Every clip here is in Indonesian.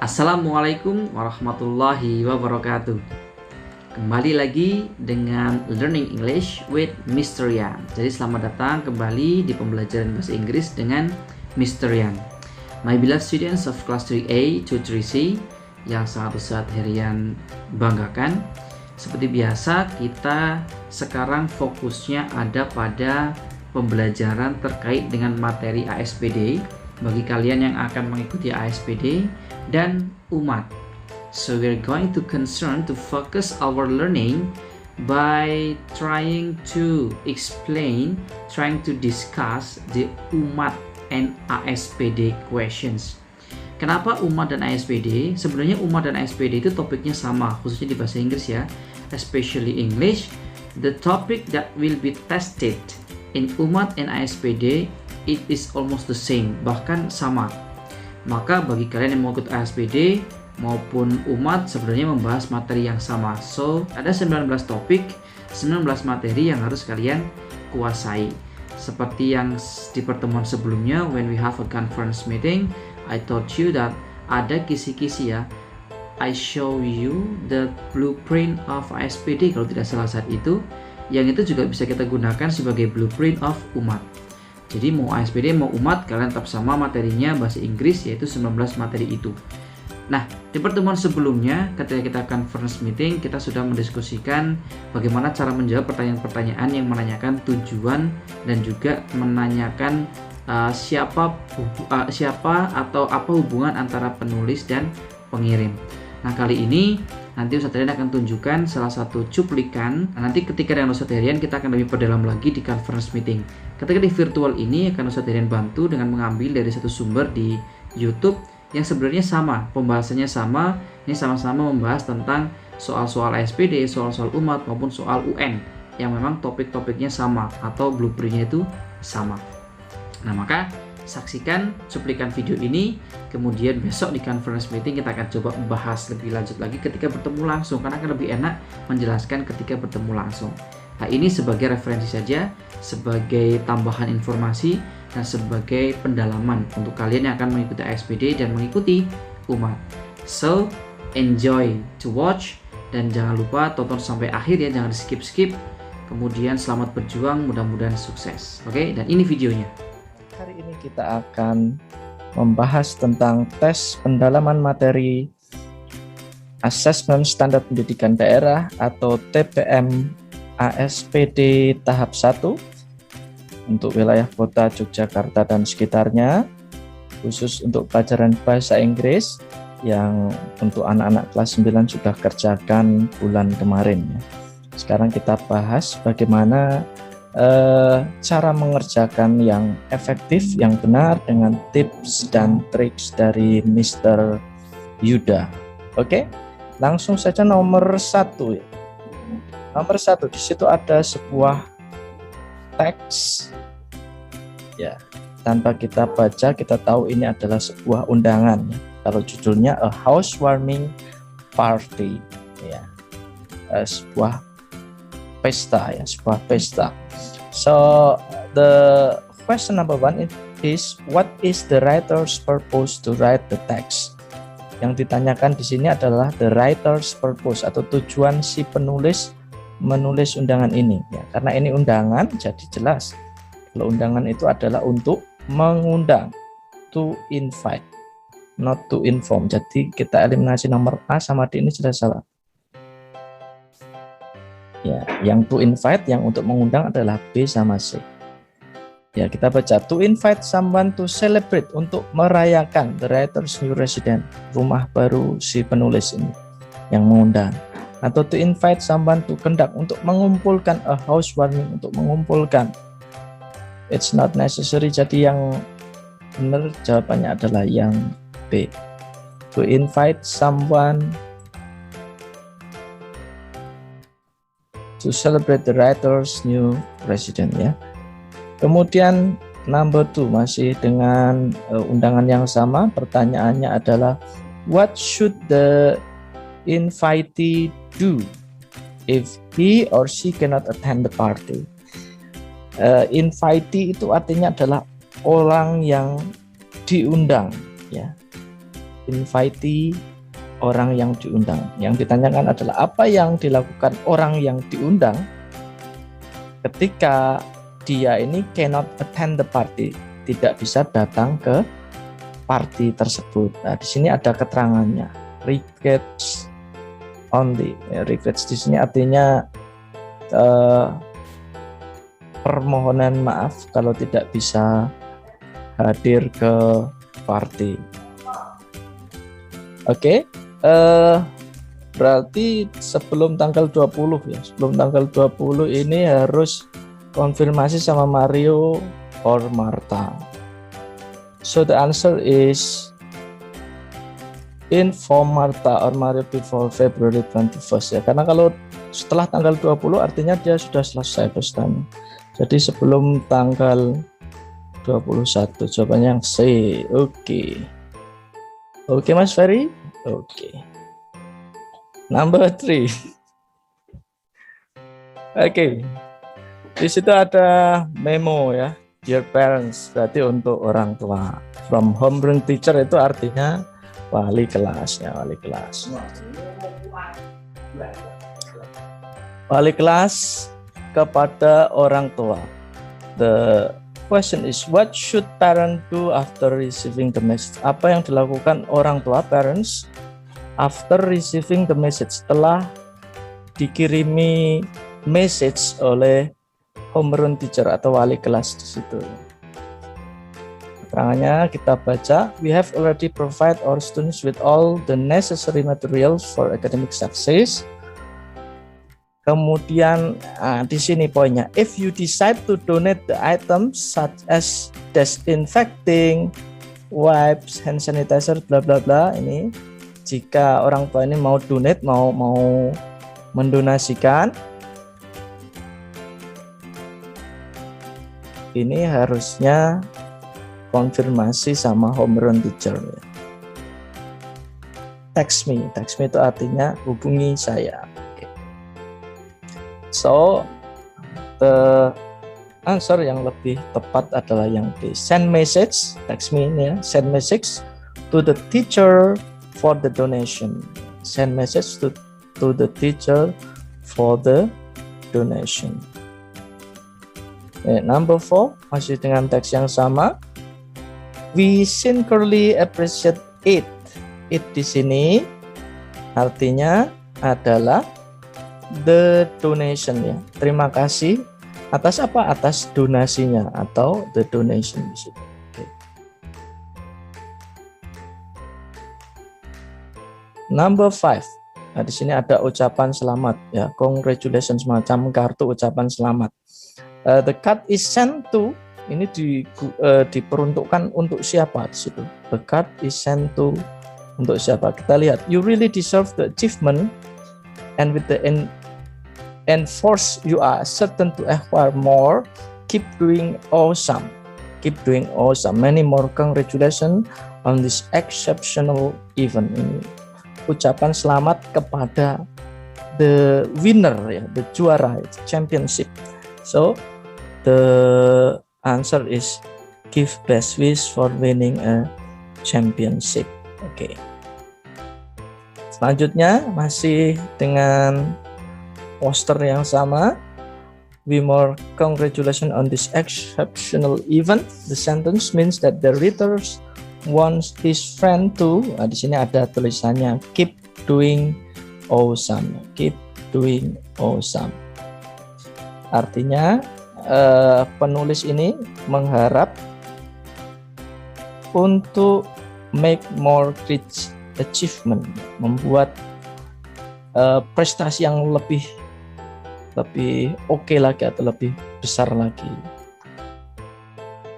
Assalamualaikum warahmatullahi wabarakatuh. Kembali lagi dengan Learning English with Mr. Yan. Jadi selamat datang kembali di pembelajaran bahasa Inggris dengan Mr. Yan. My beloved students of class 3A to 3C yang sangat Ustadz Herian banggakan. Seperti biasa, kita sekarang fokusnya ada pada pembelajaran terkait dengan materi ASPD bagi kalian yang akan mengikuti ASPD dan umat. So we're going to focus our learning by trying to discuss the umat and ASPD questions. Kenapa umat dan ASPD? Sebenarnya umat dan ASPD itu topiknya sama, khususnya di bahasa Inggris ya, especially English. The topic that will be tested in umat and ASPD, it is almost the same, bahkan sama. Maka bagi kalian yang mau ikut ASPD maupun umat sebenarnya membahas materi yang sama. So, ada 19 topik, 19 materi yang harus kalian kuasai. Seperti yang di pertemuan sebelumnya, when we have a conference meeting, I told you that ada kisi-kisi ya. I show you the blueprint of ASPD kalau tidak salah saat itu. Yang itu juga bisa kita gunakan sebagai blueprint of umat. Jadi mau ASPD mau umat kalian tetap sama materinya bahasa Inggris, yaitu 19 materi itu. Nah, di pertemuan sebelumnya ketika kita conference meeting, kita sudah mendiskusikan bagaimana cara menjawab pertanyaan-pertanyaan yang menanyakan tujuan dan juga menanyakan siapa atau apa hubungan antara penulis dan pengirim. Nah, kali ini nanti Ustadz Herian akan tunjukkan salah satu cuplikan. Nanti ketika dengan Ustadz Herian kita akan lebih perdalam lagi di conference meeting. Ketika di virtual ini akan Ustadz Herian bantu dengan mengambil dari satu sumber di YouTube yang sebenarnya sama, pembahasannya sama. Ini sama-sama membahas tentang soal-soal ASPD, soal-soal umat maupun soal UN yang memang topik-topiknya sama atau blueprintnya itu sama. Nah, maka saksikan cuplikan video ini, kemudian besok di conference meeting kita akan coba bahas lebih lanjut lagi ketika bertemu langsung, karena akan lebih enak menjelaskan ketika bertemu langsung. Nah, ini sebagai referensi saja, sebagai tambahan informasi dan sebagai pendalaman untuk kalian yang akan mengikuti ASPD dan mengikuti umat. So, enjoy to watch dan jangan lupa tonton sampai akhir ya, jangan di skip-skip. Kemudian selamat berjuang, mudah-mudahan sukses. Oke, dan ini videonya. Hari ini kita akan membahas tentang tes pendalaman materi Asesmen Standar Pendidikan Daerah atau TPM ASPD tahap 1 untuk wilayah kota Yogyakarta dan sekitarnya, khusus untuk pelajaran bahasa Inggris yang untuk anak-anak kelas 9 sudah kerjakan bulan kemarin ya. Sekarang kita bahas bagaimana cara mengerjakan yang efektif, yang benar dengan tips dan triks dari Mr. Yuda. Oke, langsung saja nomor 1. Nomor 1 di situ ada sebuah teks. Ya, tanpa kita baca kita tahu ini adalah sebuah undangan. Kalau judulnya A Housewarming Party, ya, sebuah pesta ya, sebuah pesta. So the question number 1 is what is the writer's purpose to write the text? Yang ditanyakan di sini adalah the writer's purpose atau tujuan si penulis menulis undangan ini ya. Karena ini undangan jadi jelas. Kalau undangan itu adalah untuk mengundang, to invite, not to inform. Jadi kita eliminasi nomor A sama D, ini sudah salah. Ya, yang to invite, yang untuk mengundang adalah B sama C. Ya, kita baca to invite someone to celebrate, untuk merayakan the writer's new resident, rumah baru si penulis ini yang mengundang. Atau to invite someone to conduct, untuk mengumpulkan a housewarming, untuk mengumpulkan. It's not necessary, jadi yang benar jawabannya adalah yang B. To invite someone to celebrate the writer's new resident ya. Kemudian number 2 masih dengan undangan yang sama. Pertanyaannya adalah what should the invitee do if he or she cannot attend the party? Invitee itu artinya adalah orang yang diundang ya. invitee, orang yang diundang. Yang ditanyakan adalah apa yang dilakukan orang yang diundang ketika dia ini cannot attend the party, tidak bisa datang ke party tersebut. Nah, di sini ada keterangannya. Regrets only. Regrets di sini artinya permohonan maaf kalau tidak bisa hadir ke party. Oke. Berarti sebelum tanggal 20 ya. Sebelum tanggal 20 ini harus konfirmasi sama Mario or Martha. So the answer is inform Martha or Mario before February 21st ya. Karena kalau setelah tanggal 20 artinya dia sudah selesai pesannya. Jadi sebelum tanggal 21, jawabannya yang C. Oke. Oke Mas Ferry? Oke. Number 3. Oke. Di situ ada memo ya. Dear parents, berarti untuk orang tua. From homeroom teacher itu artinya wali kelas ya, wali kelas. Wali kelas kepada orang tua. The question is, what should parent do after receiving the message? Apa yang dilakukan orang tua, parents, after receiving the message, setelah dikirimi message oleh homeroom teacher atau wali kelas di situ. Keterangannya kita baca. We have already provide our students with all the necessary materials for academic success. Kemudian di sini poinnya, if you decide to donate the items such as disinfecting, wipes, hand sanitizer, bla bla bla, ini jika orang tua ini mau donate, mau mendonasikan, ini harusnya konfirmasi sama homeroom teacher. Text me itu artinya hubungi saya. So the answer yang lebih tepat adalah yang D. Send message, text me ini ya, send message to the teacher for the donation. Send message to the teacher for the donation. Number 4 masih dengan teks yang sama. We sincerely appreciate it. It di sini artinya adalah the donation ya. Terima kasih atas apa? Atas donasinya atau the donation di situ. Okay. Number 5. Nah, di sini ada ucapan selamat ya. Congratulations, semacam kartu ucapan selamat. The card is sent to, ini diperuntukkan untuk siapa di situ? The card is sent to untuk siapa? Kita lihat. You really deserve the achievement, and with the enforce you are certain to acquire more. Keep doing awesome. Keep doing awesome. Many more congratulations on this exceptional event. Ini ucapan selamat kepada the winner ya, the juara, championship. So the answer is give best wish for winning a championship. Oke. Selanjutnya masih dengan poster yang sama. We more congratulations on this exceptional event. The sentence means that the reader wants his friend to. Nah, di sini ada tulisannya keep doing awesome. Keep doing awesome. Artinya penulis ini mengharap untuk make more great achievement, membuat prestasi yang lebih oke lagi atau lebih besar lagi.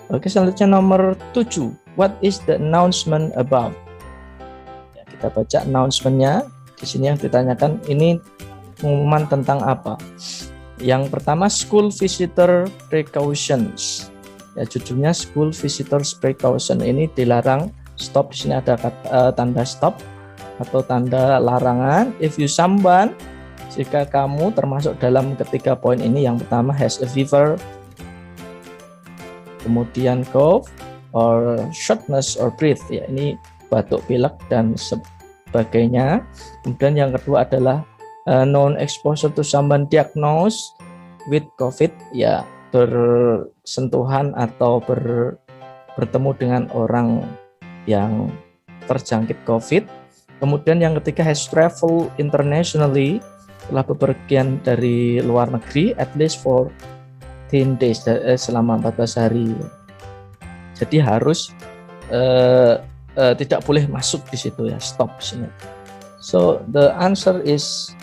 Oke, selanjutnya nomor 7. What is the announcement about? Ya, kita baca announcement-nya. Di sini yang ditanyakan ini pengumuman tentang apa? Yang pertama, school visitor precautions. Ya, judulnya school visitors precaution. Ini dilarang stop. Di sini ada tanda stop atau tanda larangan. If you someone, jika kamu termasuk dalam ketiga poin ini, yang pertama has a fever, kemudian cough or shortness or breath. Ya, ini batuk pilek dan sebagainya. Kemudian yang kedua adalah non-exposure to someone diagnosed with COVID, ya bersentuhan atau bertemu dengan orang yang terjangkit COVID. Kemudian yang ketiga has travel internationally, telah bepergian dari luar negeri at least for 10 days, selama 14 hari. Jadi harus tidak boleh masuk di situ ya, stop sini. So the answer is,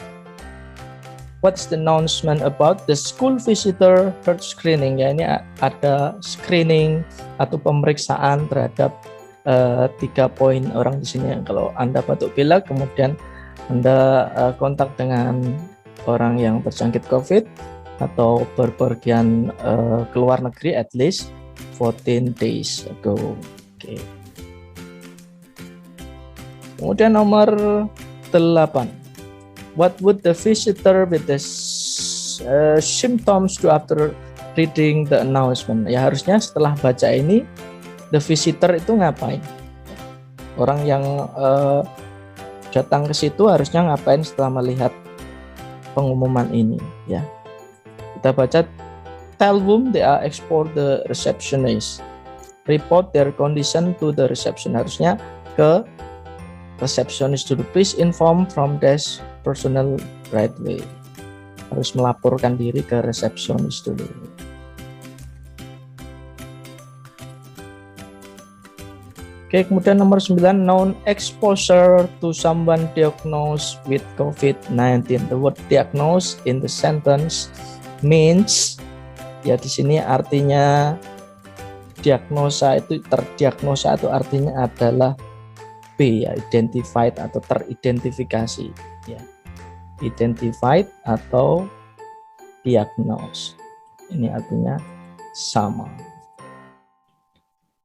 what's the announcement about the school visitor health screening? Ya, ini ada screening atau pemeriksaan terhadap 3 poin orang di sini. Kalau Anda batuk pilek, kemudian Anda kontak dengan orang yang terjangkit COVID atau berpergian ke luar negeri at least 14 days ago. Oke. Kemudian nomor 8. What would the visitor with the symptoms do after reading the announcement? Ya, harusnya setelah baca ini, the visitor itu ngapain? Orang yang datang ke situ harusnya ngapain setelah melihat pengumuman ini? Ya, kita baca, tell whom they are export the receptionist. Report their condition to the reception. Harusnya ke receptionist dulu. Please inform from desk personnel right away. Harus melaporkan diri ke resepsionis dulu. Oke, kemudian nomor 9, known exposure to someone diagnosed with COVID-19. The word diagnosed in the sentence means, ya di sini artinya diagnosa itu, terdiagnosa itu artinya adalah B, ya, identified atau teridentifikasi, ya. Identified atau diagnose. Ini artinya sama.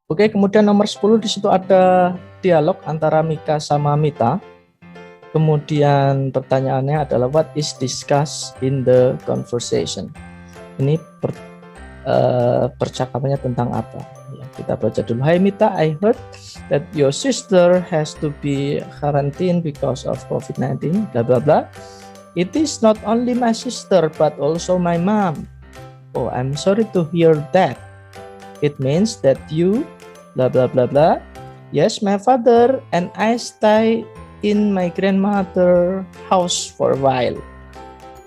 Oke, kemudian nomor 10 di situ ada dialog antara Mika sama Mita. Kemudian pertanyaannya adalah what is discussed in the conversation. Ini percakapannya tentang apa? Ya, kita baca dulu. Hi Mita, I heard that your sister has to be quarantined because of COVID-19. Blah blah blah. It is not only my sister but also my mom. Oh, I'm sorry to hear that. It means that you blah blah blah blah. Yes, my father and I stay in my grandmother's house for a while.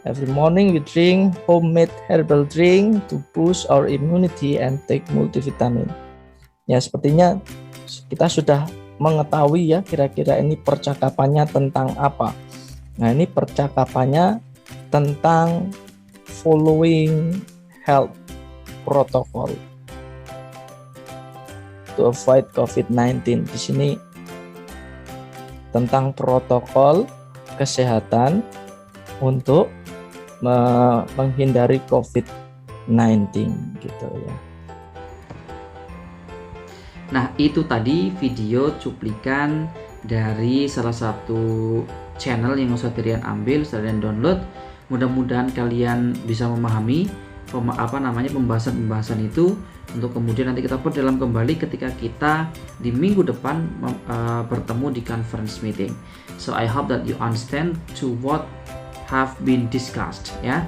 Every morning we drink homemade herbal drink to boost our immunity and take multivitamin. Ya, sepertinya kita sudah mengetahui ya kira-kira ini percakapannya tentang apa. Nah, ini percakapannya tentang following health protocol to avoid COVID-19. Di sini tentang protokol kesehatan untuk menghindari COVID-19 gitu ya. Nah, itu tadi video cuplikan dari salah satu channel yang Ustadz Rian ambil, Ustadz Rian download. Mudah-mudahan kalian bisa memahami pembahasan-pembahasan itu, untuk kemudian nanti kita perdalam kembali ketika kita di minggu depan bertemu di conference meeting. So I hope that you understand to what have been discussed, ya.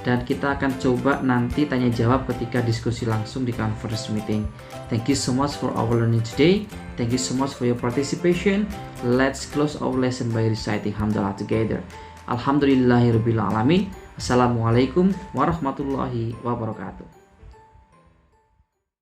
Dan kita akan coba nanti tanya jawab ketika diskusi langsung di conference meeting. Thank you so much for our learning today. Thank you so much for your participation. Let's close our lesson by reciting Hamdalah together. Alhamdulillahirabbil alamin. Assalamualaikum warahmatullahi wabarakatuh.